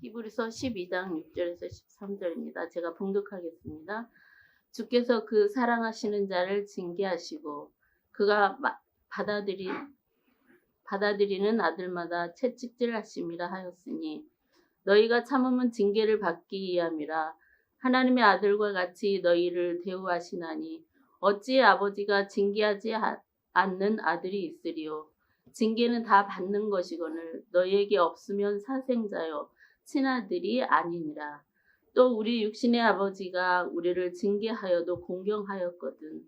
히브리서 12장 6절에서 13절입니다. 제가 봉독하겠습니다. 주께서 그 사랑하시는 자를 징계하시고 그가 받아들이는 아들마다 채찍질하심이라 하였으니 너희가 참으면 징계를 받기 위함이라. 하나님의 아들과 같이 너희를 대우하시나니 어찌 아버지가 징계하지 않는 아들이 있으리요. 징계는 다 받는 것이거늘 너희에게 없으면 사생자요 친아들이 아니니라. 또 우리 육신의 아버지가 우리를 징계하여도 공경하였거든.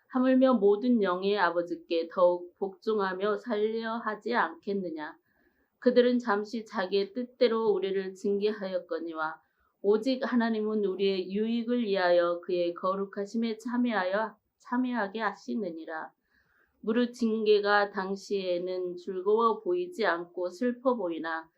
하물며 모든 영의 아버지께 더욱 복종하며 살려 하지 않겠느냐. 그들은 잠시 자기의 뜻대로 우리를 징계하였거니와 오직 하나님은 우리의 유익을 위하여 그의 거룩하심에 참여하게 하시느니라. 무릇 징계가 당시에는 즐거워 보이지 않고 슬퍼 보이나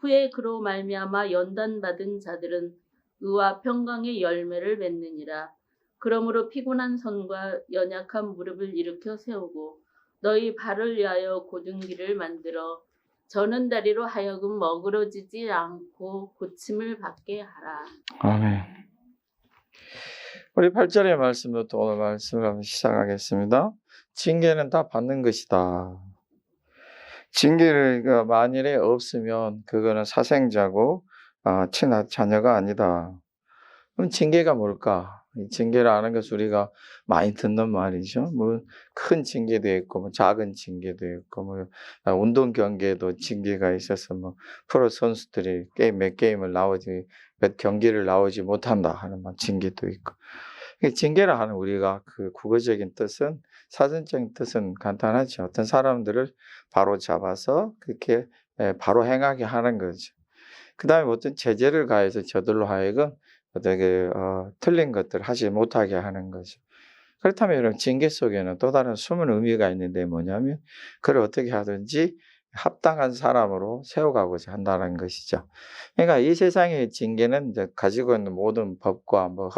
후에 그로 말미암아 연단받은 자들은 의와 평강의 열매를 맺느니라. 그러므로 피곤한 손과 연약한 무릎을 일으켜 세우고 너희 발을 위하여 곧은 길을 만들어 저는 다리로 하여금 머그러지지 않고 고침을 받게 하라. 아멘. 우리 8절의 말씀부터 오늘 말씀을 한번 시작하겠습니다. 징계는 다 받는 것이다. 징계가 만일에 없으면 그거는 사생자고 친아 자녀가 아니다. 그럼 징계가 뭘까? 징계라는 것은 우리가 많이 듣는 말이죠. 뭐 큰 징계도 있고, 뭐 작은 징계도 있고, 뭐 운동 경기에도 징계가 있어서 뭐 프로 선수들이 몇 게임을 나오지, 몇 경기를 나오지 못한다 하는 징계도 있고. 징계라 하는 우리가 그 국어적인 뜻은 사전적인 뜻은 간단하죠. 어떤 사람들을 바로 잡아서 그렇게 바로 행하게 하는 거죠. 그 다음에 어떤 제재를 가해서 저들로 하여금 어떻게 틀린 것들을 하지 못하게 하는 거죠. 그렇다면 이런 징계 속에는 또 다른 숨은 의미가 있는데 뭐냐면 그걸 어떻게 하든지 합당한 사람으로 세워가고자 한다는 것이죠. 그러니까 이 세상의 징계는 이제 가지고 있는 모든 법과 뭐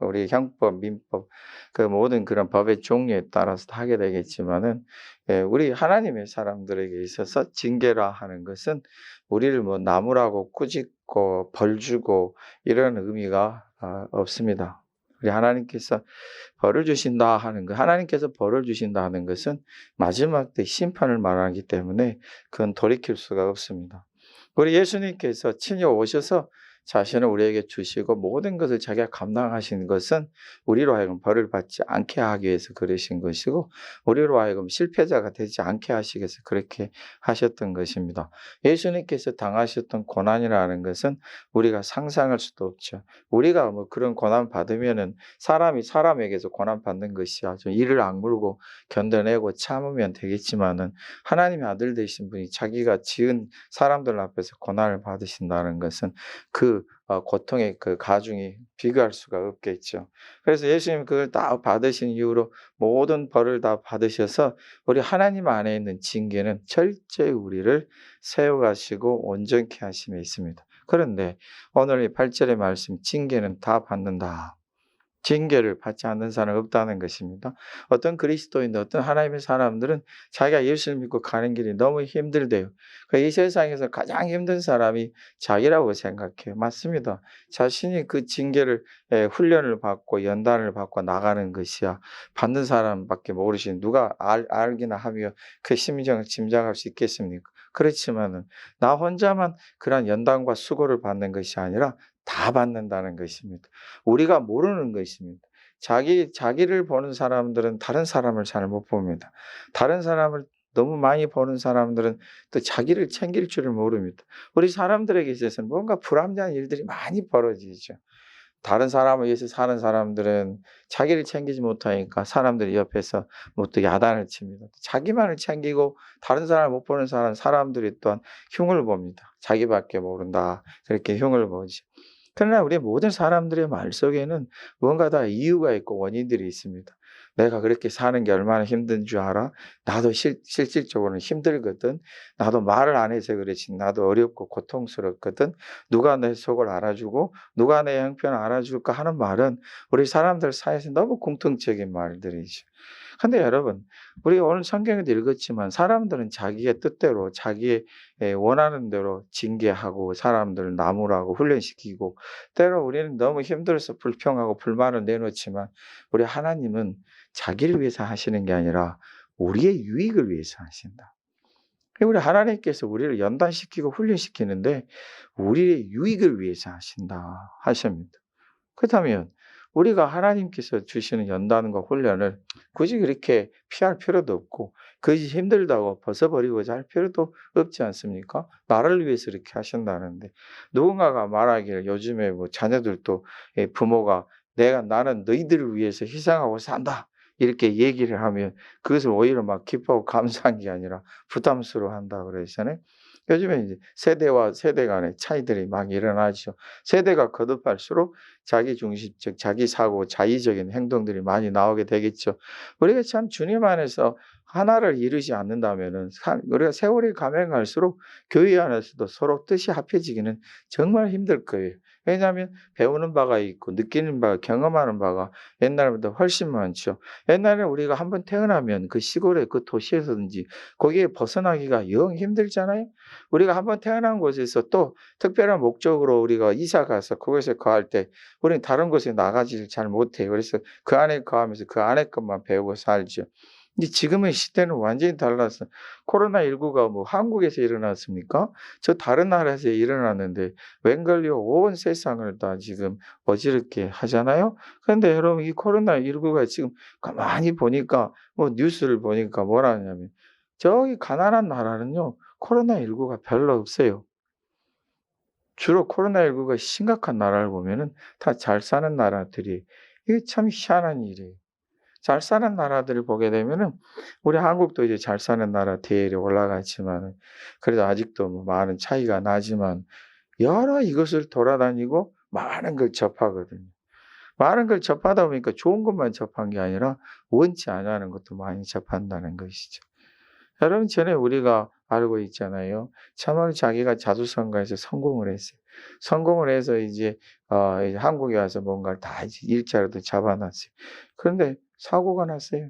우리 형법, 민법, 그 모든 그런 법의 종류에 따라서 하게 되겠지만은, 우리 하나님의 사람들에게 있어서 징계라 하는 것은 우리를 뭐 나무라고 꾸짖고 벌 주고 이런 의미가 없습니다. 우리 하나님께서 벌을 주신다 하는 것, 하나님께서 벌을 주신다 하는 것은 마지막 때 심판을 말하기 때문에 그건 돌이킬 수가 없습니다. 우리 예수님께서 친히 오셔서 자신을 우리에게 주시고 모든 것을 자기가 감당하신 것은 우리로 하여금 벌을 받지 않게 하기 위해서 그러신 것이고 우리로 하여금 실패자가 되지 않게 하시기 위해서 그렇게 하셨던 것입니다. 예수님께서 당하셨던 고난이라는 것은 우리가 상상할 수도 없죠. 우리가 뭐 그런 고난 받으면은 사람이 사람에게서 고난 받는 것이 아주 이를 악물고 견뎌내고 참으면 되겠지만은 하나님의 아들 되신 분이 자기가 지은 사람들 앞에서 고난을 받으신다는 것은 그 고통의 그 가중이 비교할 수가 없겠죠. 그래서 예수님이 그걸 다 받으신 이후로 모든 벌을 다 받으셔서 우리 하나님 안에 있는 징계는 철저히 우리를 세워가시고 온전케 하심에 있습니다. 그런데 오늘 이 8절의 말씀 징계는 다 받는다. 징계를 받지 않는 사람은 없다는 것입니다. 어떤 그리스도인들, 어떤 하나님의 사람들은 자기가 예수를 믿고 가는 길이 너무 힘들대요. 이 세상에서 가장 힘든 사람이 자기라고 생각해요. 맞습니다. 자신이 그 징계를 훈련을 받고 연단을 받고 나가는 것이야 받는 사람밖에 모르시는 누가 알기나 하며 그 심정을 짐작할 수 있겠습니까? 그렇지만은 나 혼자만 그런 연단과 수고를 받는 것이 아니라 다 받는다는 것입니다. 우리가 모르는 것입니다. 자기를 보는 사람들은 다른 사람을 잘 못 봅니다. 다른 사람을 너무 많이 보는 사람들은 또 자기를 챙길 줄을 모릅니다. 우리 사람들에게 있어서는 뭔가 불합리한 일들이 많이 벌어지죠. 다른 사람을 위해서 사는 사람들은 자기를 챙기지 못하니까 사람들이 옆에서 뭐 또 야단을 칩니다. 자기만을 챙기고 다른 사람을 못 보는 사람들이 또한 흉을 봅니다. 자기밖에 모른다. 그렇게 흉을 보지. 그러나 우리 모든 사람들의 말 속에는 뭔가 다 이유가 있고 원인들이 있습니다. 내가 그렇게 사는 게 얼마나 힘든 줄 알아? 나도 실질적으로는 힘들거든. 나도 말을 안 해서 그렇지. 나도 어렵고 고통스럽거든. 누가 내 속을 알아주고 누가 내 형편을 알아줄까 하는 말은 우리 사람들 사이에서 너무 공통적인 말들이죠. 근데 여러분, 우리 오늘 성경에도 읽었지만 사람들은 자기의 뜻대로 자기의 원하는 대로 징계하고 사람들을 나무라고 훈련시키고 때로 우리는 너무 힘들어서 불평하고 불만을 내놓지만 우리 하나님은 자기를 위해서 하시는 게 아니라 우리의 유익을 위해서 하신다. 우리 하나님께서 우리를 연단시키고 훈련시키는데 우리의 유익을 위해서 하신다 하십니다. 그렇다면 우리가 하나님께서 주시는 연단과 훈련을 굳이 그렇게 피할 필요도 없고 그것이 힘들다고 벗어버리고자 할 필요도 없지 않습니까? 나를 위해서 이렇게 하신다는데 누군가가 말하기를 요즘에 뭐 자녀들도 부모가 나는 너희들을 위해서 희생하고 산다 이렇게 얘기를 하면 그것을 오히려 막 기뻐하고 감사한 게 아니라 부담스러워한다 그러잖아요. 요즘에 이제 세대와 세대 간의 차이들이 막 일어나죠. 세대가 거듭할수록 자기 중심적, 자기 사고, 자의적인 행동들이 많이 나오게 되겠죠. 우리가 참 주님 안에서 하나를 이루지 않는다면은 우리가 세월이 가면 갈수록 교회 안에서도 서로 뜻이 합해지기는 정말 힘들 거예요. 왜냐하면 배우는 바가 있고 느끼는 바가 경험하는 바가 옛날보다 훨씬 많죠. 옛날에 우리가 한번 태어나면 그 시골에 그 도시에서든지 거기에 벗어나기가 영 힘들잖아요. 우리가 한번 태어난 곳에서 또 특별한 목적으로 우리가 이사 가서 그곳에 거할 때 우리는 다른 곳에 나가지를 잘 못해요. 그래서 그 안에 거하면서 그 안에 것만 배우고 살죠. 근데 지금의 시대는 완전히 달라서 코로나19가 뭐 한국에서 일어났습니까? 저 다른 나라에서 일어났는데 웬걸요 온 세상을 다 지금 어지럽게 하잖아요. 그런데 여러분 이 코로나19가 지금 가만히 보니까 뭐 뉴스를 보니까 뭐라 하냐면 저기 가난한 나라는요 코로나19가 별로 없어요. 주로 코로나19가 심각한 나라를 보면은 다 잘 사는 나라들이 이게 참 희한한 일이에요. 잘 사는 나라들을 보게 되면은 우리 한국도 이제 잘 사는 나라 대열에 올라갔지만은 그래도 아직도 뭐 많은 차이가 나지만 여러 이것을 돌아다니고 많은 걸 접하거든요. 많은 걸 접하다 보니까 좋은 것만 접한 게 아니라 원치 않는 것도 많이 접한다는 것이죠. 여러분 전에 우리가 알고 있잖아요. 참으로 자기가 자수성가해서 성공을 했어요. 성공을 해서 이제 이제 한국에 와서 뭔가를 다 이제 일자리도 잡아 놨어요. 그런데 사고가 났어요.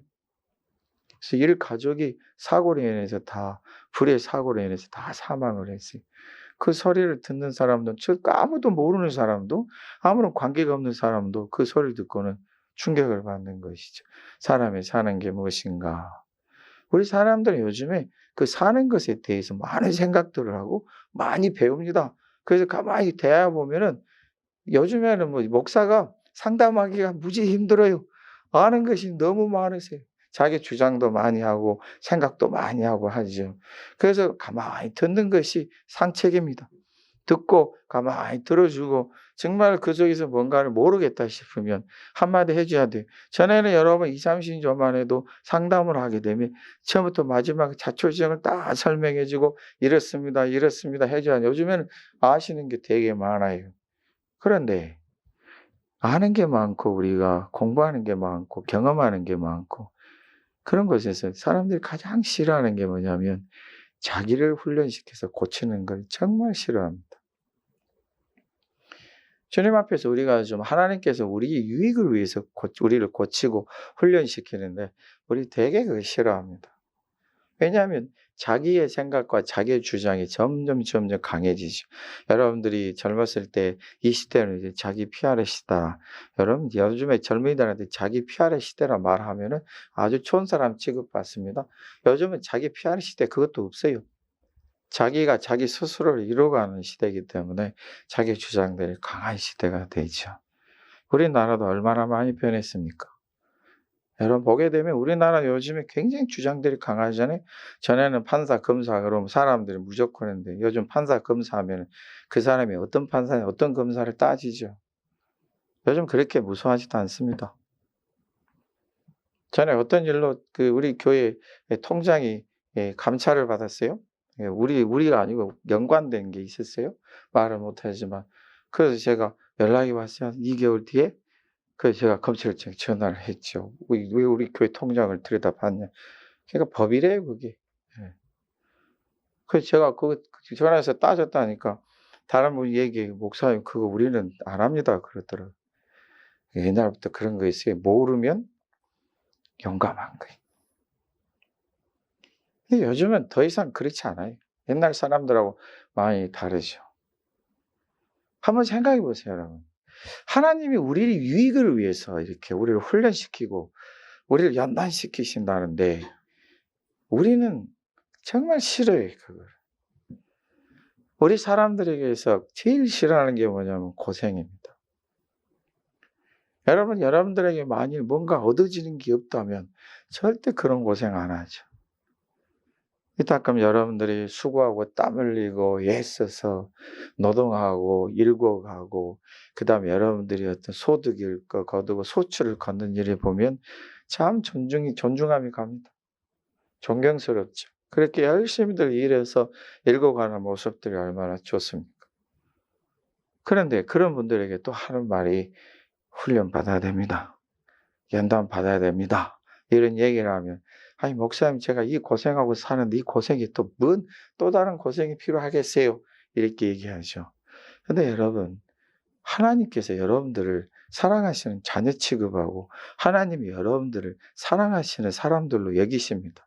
그래서 가족이 사고로 인해서 다 불의 사고로 인해서 다 사망을 했어요. 그 소리를 듣는 사람도 즉 아무도 모르는 사람도 아무런 관계가 없는 사람도 그 소리를 듣고는 충격을 받는 것이죠. '사람이 사는 게 무엇인가.' 우리 사람들은 요즘에 그 사는 것에 대해서 많은 생각들을 하고 많이 배웁니다. 그래서 가만히 대화 보면은 요즘에는 뭐 목사가 상담하기가 무지 힘들어요. 아는 것이 너무 많으세요. 자기 주장도 많이 하고 생각도 많이 하고 하죠. 그래서 가만히 듣는 것이 상책입니다. 듣고 가만히 들어주고 정말 그 속에서 뭔가를 모르겠다 싶으면 한마디 해 줘야 돼요. 전에는 여러분 20-30 초만 해도 상담을 하게 되면 처음부터 마지막 자초지종을 다 설명해 주고 "이렇습니다. 이렇습니다." 해 줘야 요즘에는 아시는 게 되게 많아요. 그런데 아는 게 많고 우리가 공부하는 게 많고 경험하는 게 많고 그런 것에서 사람들이 가장 싫어하는 게 뭐냐면 자기를 훈련시켜서 고치는 걸 정말 싫어합니다. 주님 앞에서 우리가 좀 하나님께서 우리의 유익을 위해서 우리를 고치고 훈련시키는데 우리 되게 그걸 싫어합니다. 왜냐하면 자기의 생각과 자기의 주장이 점점 강해지죠. 여러분들이 젊었을 때 이 시대는 이제 자기 PR의 시대다. 여러분 요즘에 젊은이들한테 자기 PR의 시대라 말하면은 아주 촌사람 취급받습니다. 요즘은 자기 PR 시대 그것도 없어요. 자기가 자기 스스로를 이루어가는 시대이기 때문에 자기 주장들이 강한 시대가 되죠. 우리나라도 얼마나 많이 변했습니까? 여러분 보게 되면 우리나라 요즘에 굉장히 주장들이 강하잖아요. 전에는 판사, 검사 그러면 사람들이 무조건 했는데 요즘 판사, 검사하면 그 사람이 어떤 판사냐, 어떤 검사를 따지죠. 요즘 그렇게 무서워하지도 않습니다. 전에 어떤 일로 그 우리 교회 통장이 감찰을 받았어요. 우리가 아니고 연관된 게 있었어요. 말은 못하지만. 그래서 제가 연락이 왔어요. 한 2개월 뒤에. 그래서 제가 검찰청에 전화를 했죠. "왜 우리 교회 통장을 들여다봤냐." 그러니까 법이래요 그게. 예. 그래서 제가 그거 전화해서 따졌다니까 다른 분이 얘기해요. "목사님 그거 우리는 안 합니다." 그러더라고요. 옛날부터 그런 거 있어요. 모르면 용감한 거예요. 근데 요즘은 더 이상 그렇지 않아요. 옛날 사람들하고 많이 다르죠. 한번 생각해 보세요, 여러분. 하나님이 우리의 유익을 위해서 이렇게 우리를 훈련시키고 우리를 연단시키신다는데 우리는 정말 싫어요, 그걸. 우리 사람들에게서 제일 싫어하는 게 뭐냐면 고생입니다. 여러분들에게 만일 뭔가 얻어지는 게 없다면 절대 그런 고생 안 하죠. 이따금 여러분들이 수고하고 땀 흘리고 애써서 노동하고 일고 가고 그다음에 여러분들이 어떤 소득을 거두고 소출을 걷는 일을 보면 참 존중함이 갑니다. 존경스럽죠. 그렇게 열심히들 일해서 일고 가는 모습들이 얼마나 좋습니까? 그런데 그런 분들에게 또 하는 말이 훈련 받아야 됩니다. 연단 받아야 됩니다. 이런 얘기를 하면 아니 목사님 제가 이 고생하고 사는데 이 고생이 또 다른 고생이 필요하겠어요? 이렇게 얘기하죠. 근데 여러분 하나님께서 여러분들을 사랑하시는 자녀 취급하고 하나님이 여러분들을 사랑하시는 사람들로 여기십니다.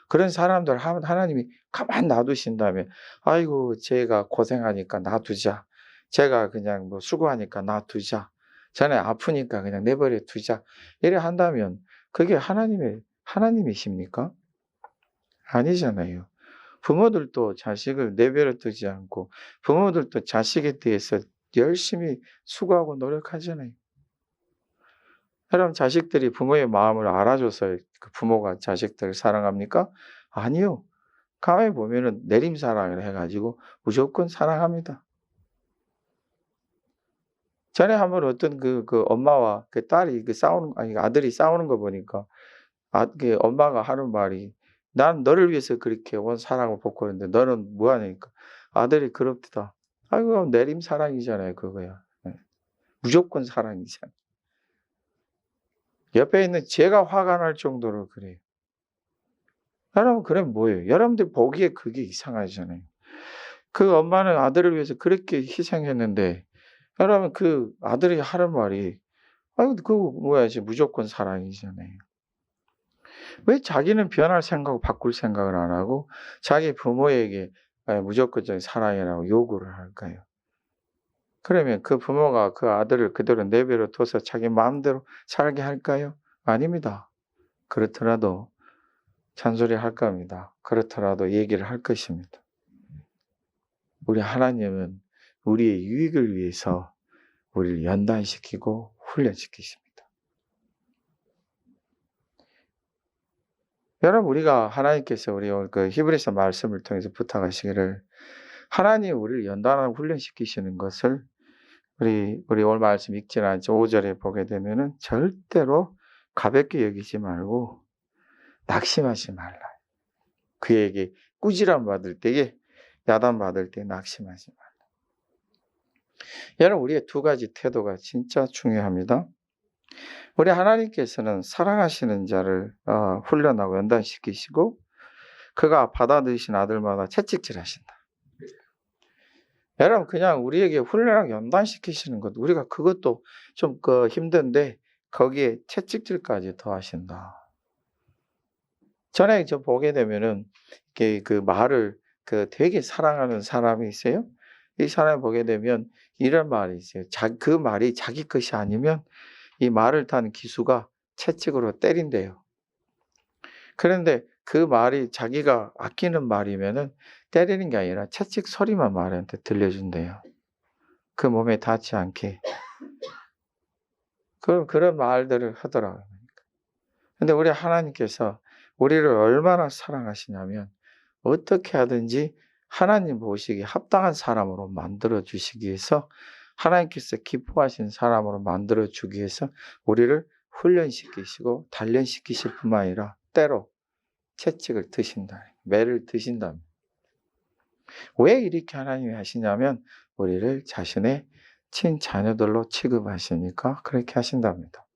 그런 사람들 하나님이 가만 놔두신다면 아이고 제가 고생하니까 놔두자. 제가 그냥 뭐 수고하니까 놔두자. 전에 아프니까 그냥 내버려 두자. 이래 한다면 그게 하나님이십니까? 아니잖아요. 부모들도 자식을 내버려 두지 않고 부모들도 자식에 대해서 열심히 수고하고 노력하잖아요. 여러분 자식들이 부모의 마음을 알아줘서 그 부모가 자식들을 사랑합니까? 아니요. 가만히 보면은 내림사랑을 해가지고 무조건 사랑합니다. 전에 한번 어떤 그 엄마와 그 딸이 아들이 싸우는 거 보니까 그 엄마가 하는 말이 난 너를 위해서 그렇게 온 사랑을 볶고 있는데 너는 뭐 하냐니까 아들이 그럽디다. 아이고 내림사랑이잖아요 그거야. 네. 무조건 사랑이잖아요. 옆에 있는 제가 화가 날 정도로 그래요. 여러분 그럼 뭐예요? 여러분들 보기에 그게 이상하잖아요. 그 엄마는 아들을 위해서 그렇게 희생했는데 여러분 그 아들이 하는 말이 아유 그거 뭐야 무조건 사랑이잖아요. 왜 자기는 변할 생각 바꿀 생각을 안 하고 자기 부모에게 무조건적인 사랑이라고 요구를 할까요? 그러면 그 부모가 그 아들을 그대로 내버려 둬서 자기 마음대로 살게 할까요? 아닙니다. 그렇더라도 잔소리할 겁니다. 그렇더라도 얘기를 할 것입니다. 우리 하나님은 우리의 유익을 위해서 우리를 연단시키고 훈련시키십니다. 여러분 우리가 하나님께서 우리 그 히브리서 말씀을 통해서 부탁하시기를 하나님 우리를 연단하고 훈련시키시는 것을 우리 오늘 말씀 읽지는 않죠. 5절에 보게 되면은 절대로 가볍게 여기지 말고 낙심하지 말라. 그에게 꾸지람 받을 때에 야단 받을 때 낙심하지 말라. 여러분 우리의 두 가지 태도가 진짜 중요합니다. 우리 하나님께서는 사랑하시는 자를 훈련하고 연단시키시고 그가 받아들이신 아들마다 채찍질하신다. 여러분 그냥 우리에게 훈련하고 연단시키시는 것 우리가 그것도 좀 힘든데 거기에 채찍질까지 더하신다. 전에 저 보게 되면은 그 말을 되게 사랑하는 사람이 있어요. 이 사람을 보게 되면 이런 말이 있어요. 그 말이 자기 것이 아니면 이 말을 탄 기수가 채찍으로 때린대요. 그런데 그 말이 자기가 아끼는 말이면은 때리는 게 아니라 채찍 소리만 말한테 들려준대요. 그 몸에 닿지 않게. 그런 말들을 하더라고요. 근데 우리 하나님께서 우리를 얼마나 사랑하시냐면 어떻게 하든지 하나님 보시기에 합당한 사람으로 만들어 주시기 위해서 하나님께서 기뻐하시는 사람으로 만들어 주기 위해서 우리를 훈련시키시고 단련시키실 뿐만 아니라 때로 채찍을 드신다. 매를 드신다. 왜 이렇게 하나님이 하시냐면 우리를 자신의 친자녀들로 취급하시니까 그렇게 하신답니다.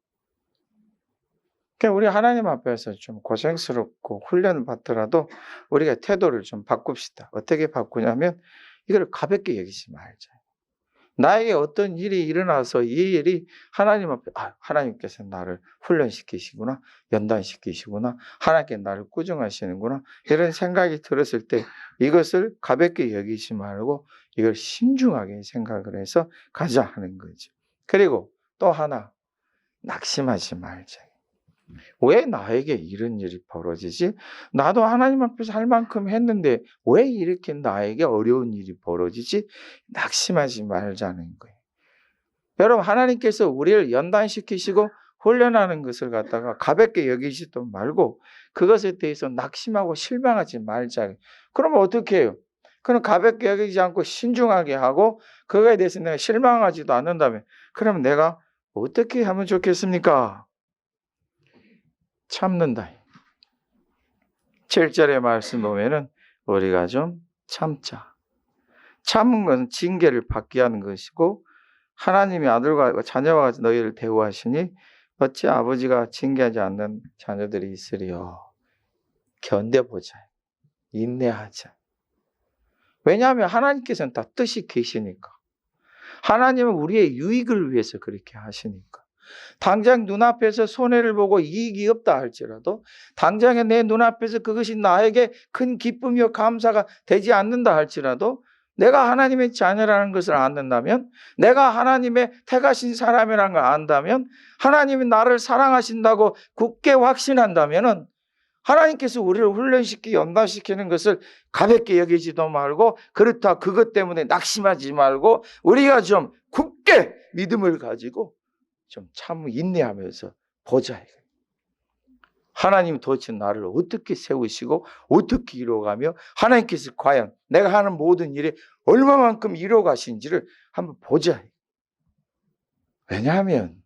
그러니까 우리 하나님 앞에서 좀 고생스럽고 훈련을 받더라도 우리가 태도를 좀 바꿉시다. 어떻게 바꾸냐면 이걸 가볍게 여기지 말자. 나에게 어떤 일이 일어나서 이 일이 하나님 앞에 하나님께서 나를 훈련시키시구나, 연단시키시구나, 하나님께 나를 꾸중하시는구나 이런 생각이 들었을 때 이것을 가볍게 여기지 말고 이걸 신중하게 생각을 해서 가자 하는 거죠. 그리고 또 하나, 낙심하지 말자. 왜 나에게 이런 일이 벌어지지? 나도 하나님 앞에서 할 만큼 했는데 왜 이렇게 나에게 어려운 일이 벌어지지? 낙심하지 말자는 거예요. 여러분, 하나님께서 우리를 연단시키시고 훈련하는 것을 갖다가 가볍게 여기지도 말고 그것에 대해서 낙심하고 실망하지 말자. 그러면 어떻게 해요? 그럼 가볍게 여기지 않고 신중하게 하고 그거에 대해서 내가 실망하지도 않는다면 그럼 내가 어떻게 하면 좋겠습니까? 참는다. 7절의 말씀 보면은 우리가 좀 참자. 참은 것은 징계를 받게 하는 것이고 하나님이 아들과 자녀와 같이 너희를 대우하시니 어찌 아버지가 징계하지 않는 자녀들이 있으리요. 견뎌보자. 인내하자. 왜냐하면 하나님께서는 다 뜻이 계시니까. 하나님은 우리의 유익을 위해서 그렇게 하시니까. 당장 눈앞에서 손해를 보고 이익이 없다 할지라도 당장에 내 눈앞에서 그것이 나에게 큰 기쁨이요 감사가 되지 않는다 할지라도 내가 하나님의 자녀라는 것을 안다면, 내가 하나님의 택하신 사람이라는 걸 안다면, 하나님이 나를 사랑하신다고 굳게 확신한다면 하나님께서 우리를 훈련시키고 연단시키는 것을 가볍게 여기지도 말고 그렇다 그것 때문에 낙심하지 말고 우리가 좀 굳게 믿음을 가지고 좀 참 인내하면서 보자. 하나님이 도대체 나를 어떻게 세우시고 어떻게 이루어가며 하나님께서 과연 내가 하는 모든 일에 얼마만큼 이루어가신지를 한번 보자. 왜냐하면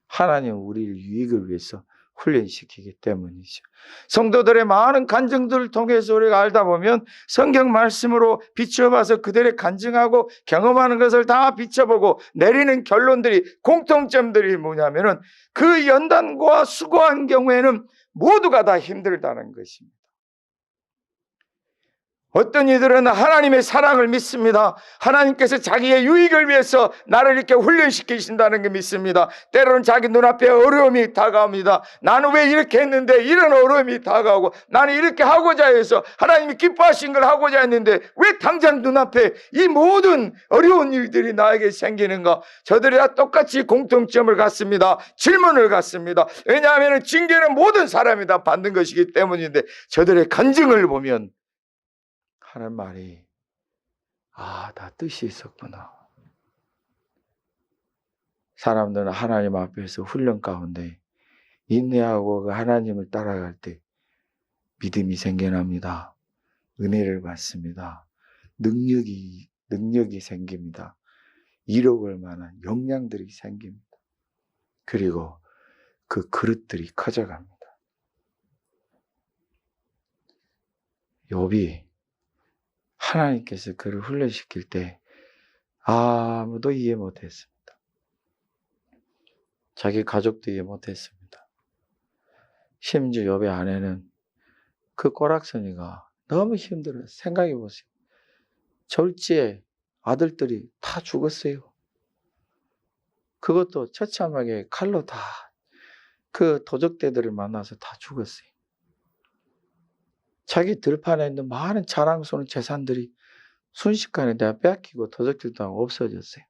하나님은 우리를 유익을 위해서 훈련시키기 때문이죠. 성도들의 많은 간증들을 통해서 우리가 알다 보면 성경 말씀으로 비춰봐서 그들의 간증하고 경험하는 것을 다 비춰보고 내리는 결론들이 공통점들이 뭐냐면은 그 연단과 수고한 경우에는 모두가 다 힘들다는 것입니다. 어떤 이들은 하나님의 사랑을 믿습니다. 하나님께서 자기의 유익을 위해서 나를 이렇게 훈련시키신다는 게 믿습니다. 때로는 자기 눈앞에 어려움이 다가옵니다. 나는 왜 이렇게 했는데 이런 어려움이 다가오고 나는 이렇게 하고자 해서 하나님이 기뻐하신 걸 하고자 했는데 왜 당장 눈앞에 이 모든 어려운 일들이 나에게 생기는가? 저들이 다 똑같이 공통점을 갖습니다. 질문을 갖습니다. 왜냐하면 징계는 모든 사람이 다 받는 것이기 때문인데 저들의 간증을 보면 하는 말이 다 뜻이 있었구나. 사람들은 하나님 앞에서 훈련 가운데 인내하고 하나님을 따라갈 때 믿음이 생겨납니다. 은혜를 받습니다. 능력이 생깁니다. 이뤄갈 만한 역량들이 생깁니다. 그리고 그 그릇들이 커져갑니다. 욥이 하나님께서 그를 훈련시킬 때 아무도 이해 못했습니다. 자기 가족도 이해 못했습니다. 심지어 욥의 아내는 그 꼬락서니가 너무 힘들어요. 생각해 보세요. 졸지에 아들들이 다 죽었어요. 그것도 처참하게 칼로 다 그 도적대들을 만나서 다 죽었어요. 자기 들판에 있는 많은 자랑스러운 재산들이 순식간에 다 뺏기고 도적질도 없어졌어요.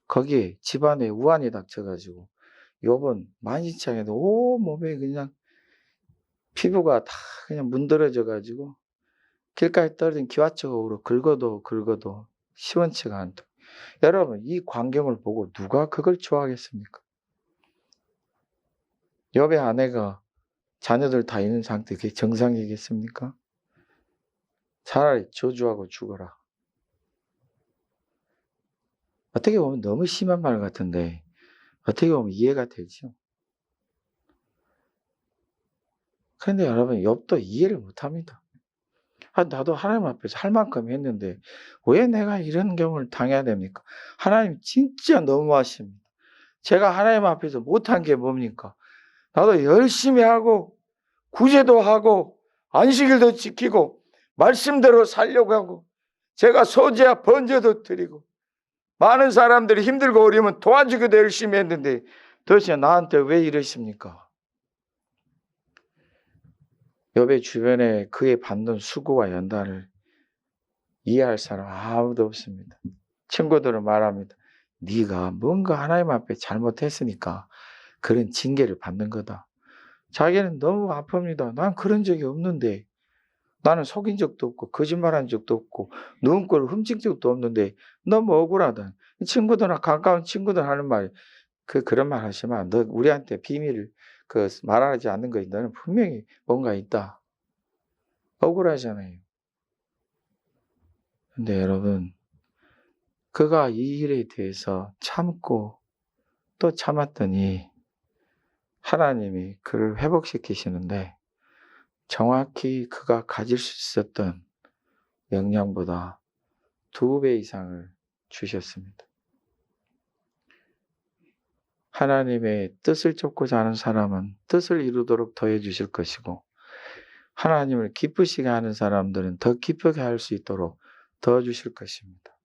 거기에 집안에 우환이 닥쳐가지고 욥은 만신창에도 온몸에 그냥 피부가 다 그냥 문드러져가지고 길가에 떨어진 기와초으로 긁어도 시원치가 않다. 여러분, 이 광경을 보고 누가 그걸 좋아하겠습니까? 욥의 아내가 자녀들 다 있는 상태, 그게 정상이겠습니까? 차라리 저주하고 죽어라. 어떻게 보면 너무 심한 말 같은데 어떻게 보면 이해가 되죠. 그런데 여러분, 욥도 이해를 못합니다. 나도 하나님 앞에서 할 만큼 했는데 왜 내가 이런 경우를 당해야 됩니까? 하나님 진짜 너무하십니다. 제가 하나님 앞에서 못한 게 뭡니까? 나도 열심히 하고 구제도 하고 안식일도 지키고 말씀대로 살려고 하고 제가 소제와 번제도 드리고 많은 사람들이 힘들고 어려우면 도와주기도 열심히 했는데 도대체 나한테 왜 이러십니까? 욥의 주변에 그의 받는 수고와 연단을 이해할 사람 아무도 없습니다. 친구들은 말합니다. 네가 뭔가 하나님 앞에 잘못했으니까 그런 징계를 받는 거다. 자기는 너무 아픕니다. 난 그런 적이 없는데, 나는 속인 적도 없고 거짓말한 적도 없고 누군 걸 훔친 적도 없는데 너무 억울하다. 친구들이나 가까운 친구들 하는 말, 그런 말 하시면 너 우리한테 비밀을 말하지 않는 거 너는 분명히 뭔가 있다. 억울하잖아요. 근데 여러분, 그가 이 일에 대해서 참고 또 참았더니 하나님이 그를 회복시키시는데 정확히 그가 가질 수 있었던 역량보다 2배 이상을 주셨습니다. 하나님의 뜻을 쫓고자 하는 사람은 뜻을 이루도록 더해 주실 것이고, 하나님을 기쁘시게 하는 사람들은 더 기쁘게 할 수 있도록 더 주실 것입니다.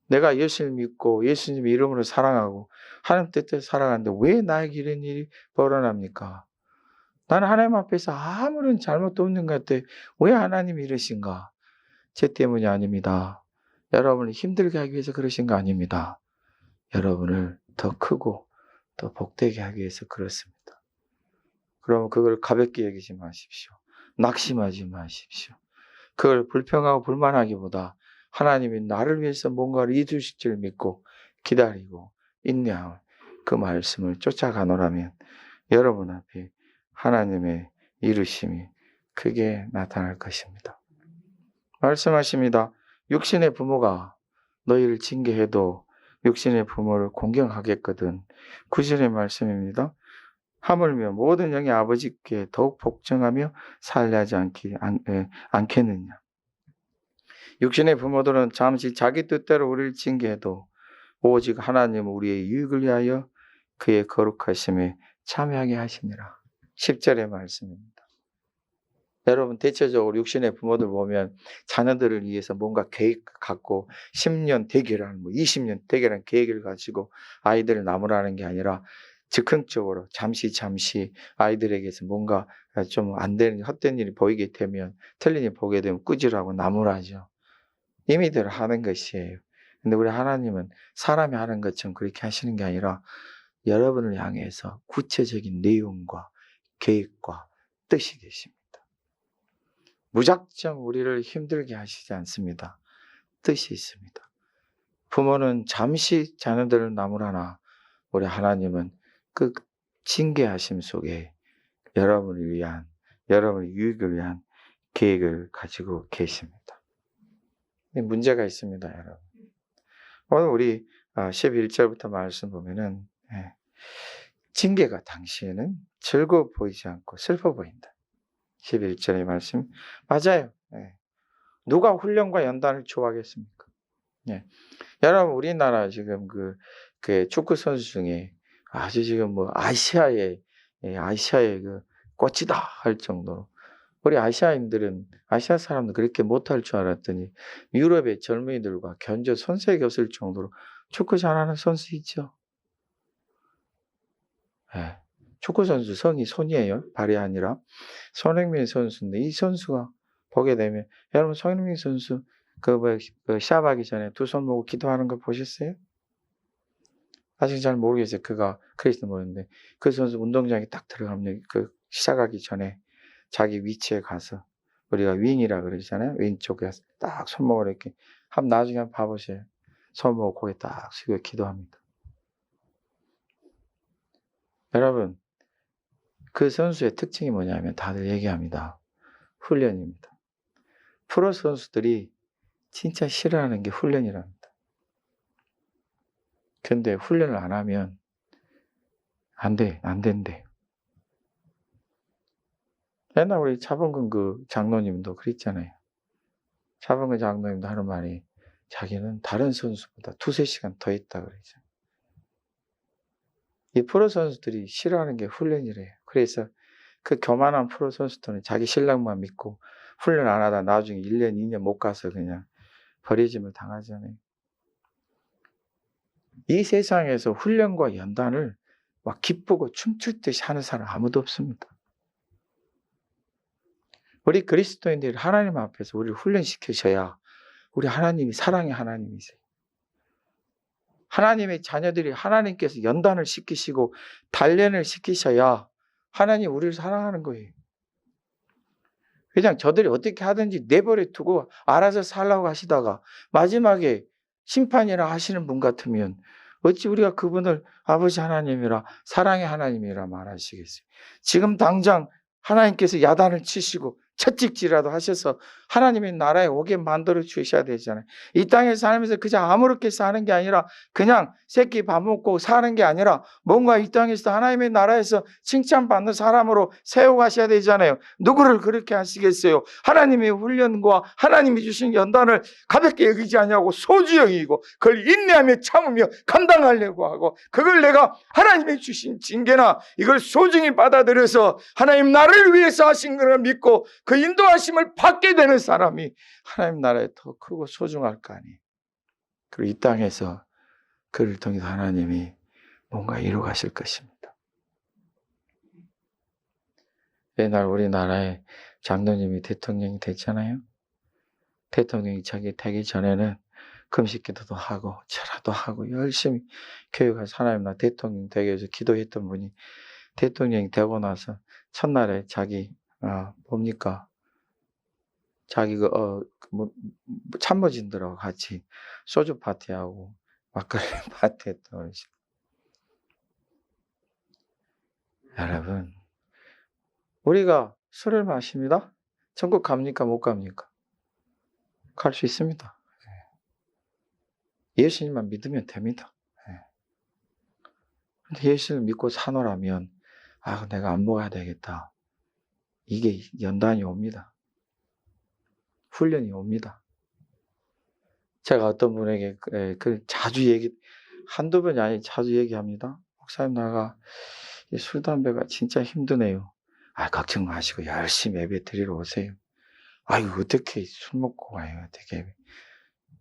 내가 예수를 믿고 예수님 이름으로 사랑하고 하나님 뜻대로 살아가는데 왜 나에게 이런 일이 벌어납니까? 나는 하나님 앞에서 아무런 잘못도 없는 것 같아. 왜 하나님이 이러신가? 제 때문이 아닙니다. 여러분을 힘들게 하기 위해서 그러신 거 아닙니다. 여러분을 더 크고 더 복되게 하기 위해서 그렇습니다. 그러면 그걸 가볍게 여기지 마십시오. 낙심하지 마십시오. 그걸 불평하고 불만하기보다 하나님이 나를 위해서 뭔가를 이루실 줄 믿고 기다리고 인내하고 그 말씀을 쫓아가노라면 여러분 앞에 하나님의 이루심이 크게 나타날 것입니다. 말씀하십니다. 육신의 부모가 너희를 징계해도 육신의 부모를 공경하겠거든. 9절의 말씀입니다. 하물며 모든 영의 아버지께 더욱 복종하며 살려하지 않겠느냐. 육신의 부모들은 잠시 자기 뜻대로 우리를 징계해도 오직 하나님은 우리의 유익을 위하여 그의 거룩하심에 참여하게 하시니라. 10절의 말씀입니다. 여러분, 대체적으로 육신의 부모들 보면 자녀들을 위해서 뭔가 계획 갖고 10년 대계라는 20년 대계라는 계획을 가지고 아이들을 나무라는 게 아니라 즉흥적으로 잠시 아이들에게서 뭔가 좀 안 되는 헛된 일이 보이게 되면, 틀린 일이 보게 되면 꾸지라고 나무라죠. 임의대로 하는 것이에요. 근데 우리 하나님은 사람이 하는 것처럼 그렇게 하시는 게 아니라 여러분을 향해서 구체적인 내용과 계획과 뜻이 계십니다. 무작정 우리를 힘들게 하시지 않습니다. 뜻이 있습니다. 부모는 잠시 자녀들을 나무라나 우리 하나님은 그 징계하심 속에 여러분을 위한, 여러분의 유익을 위한 계획을 가지고 계십니다. 문제가 있습니다, 여러분. 오늘 우리 11절부터 말씀 보면은 징계가 당시에는 즐거워 보이지 않고 슬퍼 보인다. 11절의 말씀 맞아요. 누가 훈련과 연단을 좋아하겠습니까? 여러분, 우리나라 지금 그 축구 선수 중에 아주 지금 아시아의 그 꽃이다 할 정도로, 우리 아시아 사람들 그렇게 못할 줄 알았더니 유럽의 젊은이들과 견저 손색이 없을 정도로 축구 잘하는 선수 있죠. 축구 선수 성이 손이에요. 발이 아니라. 손흥민 선수인데 이 선수가 보게 되면, 여러분 손흥민 선수 시합하기 전에 두 손 모으고 기도하는 거 보셨어요? 아직 잘 모르겠어요. 그가 그리스도 모르는데 그 선수 운동장에 딱 들어가면 시작하기 전에 자기 위치에 가서, 우리가 윙이라 그러잖아요. 왼쪽에 딱 손목을 이렇게 나중에 한번 봐보세요. 손목 고개 딱 숙여 기도합니다. 여러분, 그 선수의 특징이 뭐냐면 다들 얘기합니다. 훈련입니다. 프로 선수들이 진짜 싫어하는 게 훈련이랍니다. 근데 훈련을 안 하면 안 된대. 옛날 우리 차범근 장로님도 그랬잖아요. 차범근 장로님도 하는 말이 자기는 다른 선수보다 2-3시간 더 했다 그러죠. 이 프로 선수들이 싫어하는 게 훈련이래요. 그래서 그 교만한 프로 선수들은 자기 실력만 믿고 훈련 안 하다 나중에 1년, 2년 못 가서 그냥 버려짐을 당하잖아요. 이 세상에서 훈련과 연단을 막 기쁘고 춤출 듯이 하는 사람 아무도 없습니다. 우리 그리스도인들이 하나님 앞에서 우리를 훈련시키셔야 우리 하나님이 사랑의 하나님이세요. 하나님의 자녀들이 하나님께서 연단을 시키시고 단련을 시키셔야 하나님 우리를 사랑하는 거예요. 그냥 저들이 어떻게 하든지 내버려 두고 알아서 살라고 하시다가 마지막에 심판이라 하시는 분 같으면 어찌 우리가 그분을 아버지 하나님이라 사랑의 하나님이라 말하시겠어요. 지금 당장 하나님께서 야단을 치시고 채찍질이라도 하셔서 하나님의 나라에 오게 만들어 주셔야 되잖아요. 이 땅에 살면서 그저 아무렇게 사는 게 아니라 그냥 새끼 밥 먹고 사는 게 아니라 뭔가 이 땅에서 하나님의 나라에서 칭찬받는 사람으로 세워가셔야 되잖아요. 누구를 그렇게 하시겠어요? 하나님의 훈련과 하나님이 주신 연단을 가볍게 여기지 않냐고 소중히 여기고 그걸 인내하며 참으며 감당하려고 하고 그걸 내가 하나님이 주신 징계나 이걸 소중히 받아들여서 하나님 나를 위해서 하신 것을 믿고 그 인도하심을 받게 되는 사람이 하나님 나라에 더 크고 소중할 거 아니에요. 그리고 이 땅에서 그를 통해서 하나님이 뭔가 이루어 가실 것입니다. 옛날 우리나라에 장로님이 대통령이 됐잖아요. 대통령이 자기 되기 전에는 금식기도도 하고 철화도 하고 열심히 교육해서 하나님 나 대통령 되게 해서 기도했던 분이 대통령이 되고 나서 첫날에 자기 뭡니까? 자기 참모진들하고 같이 소주 파티하고 막걸리 파티했던 어르신. 여러분, 우리가 술을 마십니다. 천국 갑니까? 못 갑니까? 갈 수 있습니다. 예수님만 믿으면 됩니다. 근데 예수를 믿고 사노라면 내가 안 먹어야 되겠다. 이게 연단이 옵니다. 훈련이 옵니다. 제가 어떤 분에게 자주 한두 번이 아니라 자주 얘기합니다. 목사님 나가 술 담배가 진짜 힘드네요. 걱정 마시고 열심히 예배 드리러 오세요. 어떻게 술 먹고 가요? 어떻게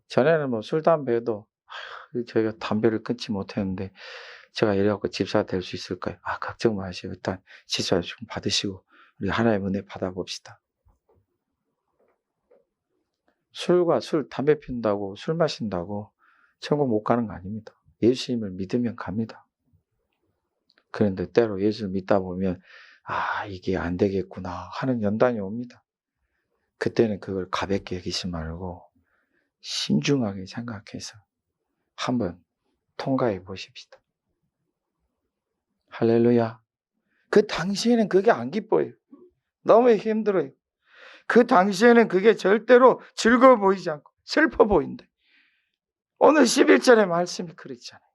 전에는 뭐 술 담배도 저희가 담배를 끊지 못했는데 제가 이래갖고 집사 될 수 있을까요? 걱정 마시고 일단 집사 좀 받으시고 우리 하나님의 은혜 받아봅시다. 술, 담배 피운다고 술 마신다고 천국 못 가는 거 아닙니다. 예수님을 믿으면 갑니다. 그런데 때로 예수를 믿다 보면 이게 안 되겠구나 하는 연단이 옵니다. 그때는 그걸 가볍게 여기지 말고 신중하게 생각해서 한번 통과해 보십시다. 할렐루야. 그 당시에는 그게 안 기뻐요. 너무 힘들어요. 그 당시에는 그게 절대로 즐거워 보이지 않고 슬퍼 보인다. 오늘 11절의 말씀이 그렇잖아요.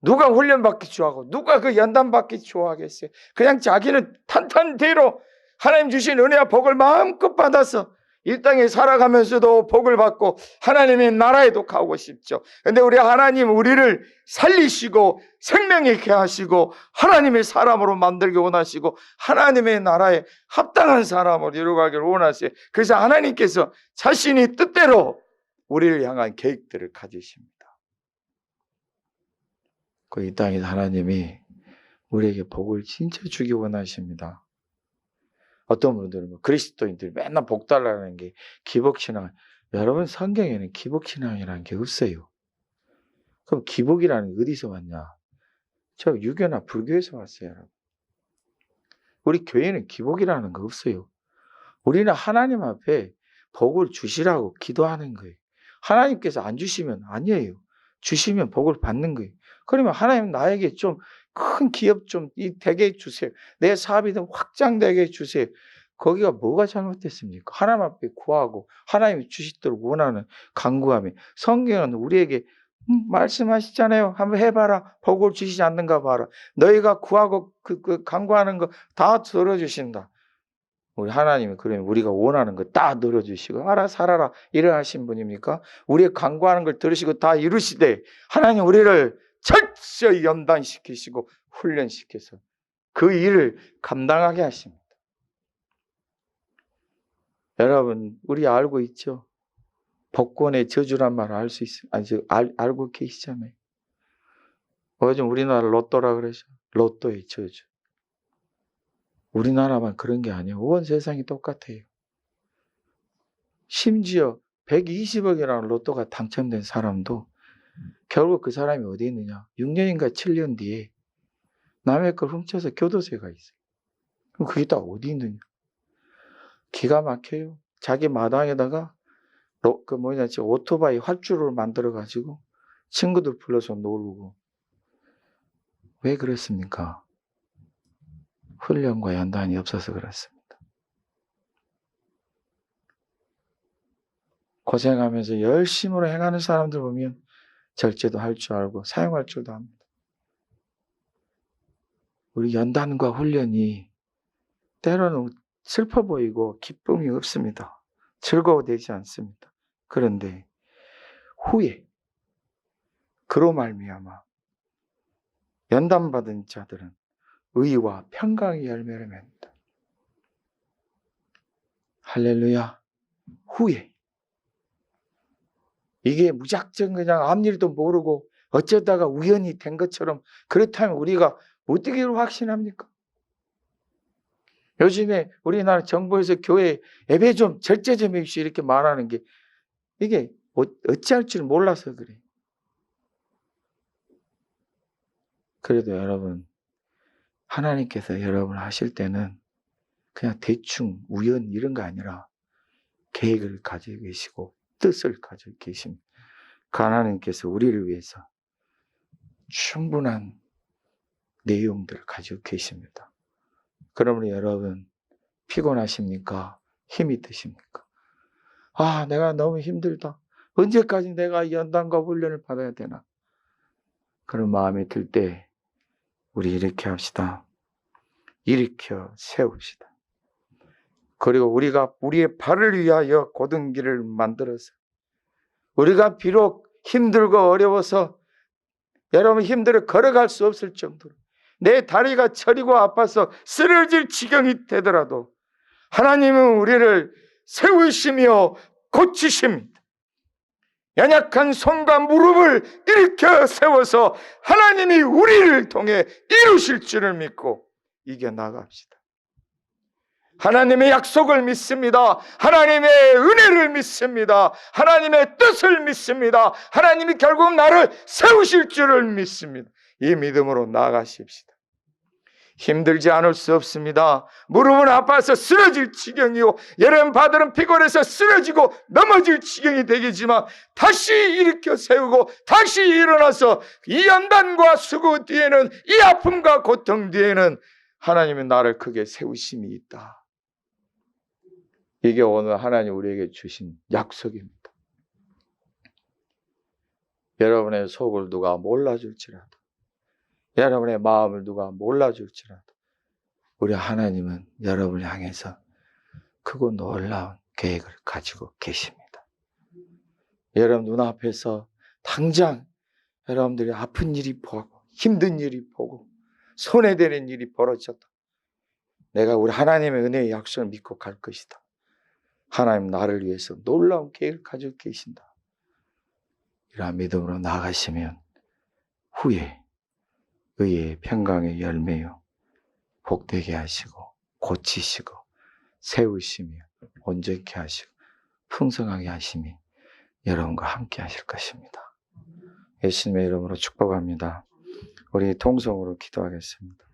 누가 훈련받기 좋아하고 누가 그 연단받기 좋아하겠어요. 그냥 자기는 탄탄대로 하나님 주신 은혜와 복을 마음껏 받아서 이 땅에 살아가면서도 복을 받고 하나님의 나라에도 가고 싶죠. 그런데 우리 하나님 우리를 살리시고 생명 있게 하시고 하나님의 사람으로 만들기 원하시고 하나님의 나라에 합당한 사람으로 이루어가기를 원하세요. 그래서 하나님께서 자신이 뜻대로 우리를 향한 계획들을 가지십니다. 이 땅에서 하나님이 우리에게 복을 진짜 주기 원하십니다. 어떤 분들은 그리스도인들 맨날 복 달라는 게 기복신앙. 여러분 성경에는 기복신앙이라는 게 없어요. 그럼 기복이라는 게 어디서 왔냐? 저 유교나 불교에서 왔어요. 여러분. 우리 교회는 기복이라는 거 없어요. 우리는 하나님 앞에 복을 주시라고 기도하는 거예요. 하나님께서 안 주시면 아니에요. 주시면 복을 받는 거예요. 그러면 하나님 나에게 좀 큰 기업 좀 되게 해주세요. 내 사업이 좀 확장되게 해주세요. 거기가 뭐가 잘못됐습니까? 하나님 앞에 구하고 하나님이 주시도록 원하는 간구함이 성경은 우리에게 말씀하시잖아요. 한번 해봐라. 복을 주시지 않는가 봐라. 너희가 구하고 간구하는 거 다 들어주신다. 우리 하나님이 그러면 우리가 원하는 거 다 들어주시고 알아서 하라 이러하신 분입니까? 우리의 간구하는 걸 들으시고 다 이루시되 하나님 우리를 철저히 연단시키시고 훈련시켜서 그 일을 감당하게 하십니다. 여러분 우리 알고 있죠? 복권의 저주란 말을 알 수 있어요. 알고 계시잖아요. 요즘 우리나라 로또라 그러죠. 로또의 저주. 우리나라만 그런 게 아니에요. 온 세상이 똑같아요. 심지어 120억이라는 로또가 당첨된 사람도 결국 그 사람이 어디 있느냐? 6년인가 7년 뒤에 남의 걸 훔쳐서 교도소가 있어요. 그럼 그게 다 어디 있느냐? 기가 막혀요. 자기 마당에다가 오토바이 활주로를 만들어가지고 친구들 불러서 놀고. 왜 그렇습니까? 훈련과 연단이 없어서 그렇습니다. 고생하면서 열심으로 행하는 사람들 보면 절제도 할 줄 알고 사용할 줄도 압니다. 우리 연단과 훈련이 때로는 슬퍼 보이고 기쁨이 없습니다. 즐거워되지 않습니다. 그런데 후에 그로 말미암아 연단받은 자들은 의와 평강의 열매를 맺는다. 할렐루야. 후에 이게 무작정 그냥 아무 일도 모르고 어쩌다가 우연히 된 것처럼 그렇다면 우리가 어떻게 확신합니까? 요즘에 우리나라 정부에서 교회 예배 좀 절제 좀 해주시오 이렇게 말하는 게 이게 어찌할 줄 몰라서 그래. 그래도 여러분 하나님께서 여러분 하실 때는 그냥 대충 우연 이런 거 아니라 계획을 가지고 계시고 뜻을 가지고 계십니다. 그 하나님께서 우리를 위해서 충분한 내용들을 가지고 계십니다. 그러므로 여러분 피곤하십니까? 힘이 드십니까? 아, 내가 너무 힘들다. 언제까지 내가 연단과 훈련을 받아야 되나? 그런 마음이 들 때 우리 이렇게 합시다. 일으켜 세웁시다. 그리고 우리가 우리의 발을 위하여 곧은 길을 만들어서 우리가 비록 힘들고 어려워서 여러분 힘들어 걸어갈 수 없을 정도로 내 다리가 저리고 아파서 쓰러질 지경이 되더라도 하나님은 우리를 세우시며 고치십니다. 연약한 손과 무릎을 일으켜 세워서 하나님이 우리를 통해 이루실 줄을 믿고 이겨나갑시다. 하나님의 약속을 믿습니다. 하나님의 은혜를 믿습니다. 하나님의 뜻을 믿습니다. 하나님이 결국 나를 세우실 줄을 믿습니다. 이 믿음으로 나아가십시다. 힘들지 않을 수 없습니다. 무릎은 아파서 쓰러질 지경이요 여름 바들은 피곤해서 쓰러지고 넘어질 지경이 되겠지만 다시 일으켜 세우고 다시 일어나서 이 연단과 수고 뒤에는 이 아픔과 고통 뒤에는 하나님이 나를 크게 세우심이 있다. 이게 오늘 하나님 우리에게 주신 약속입니다. 여러분의 속을 누가 몰라줄지라도 여러분의 마음을 누가 몰라줄지라도 우리 하나님은 여러분을 향해서 크고 놀라운 계획을 가지고 계십니다. 여러분 눈앞에서 당장 여러분들이 아픈 일이 보고 힘든 일이 보고 손해되는 일이 벌어졌다. 내가 우리 하나님의 은혜의 약속을 믿고 갈 것이다. 하나님 나를 위해서 놀라운 계획을 가지고 계신다. 이러한 믿음으로 나아가시면 후에 의의 평강의 열매요 복되게 하시고 고치시고 세우시며 온전케 하시고 풍성하게 하심이 여러분과 함께 하실 것입니다. 예수님의 이름으로 축복합니다. 우리 통성으로 기도하겠습니다.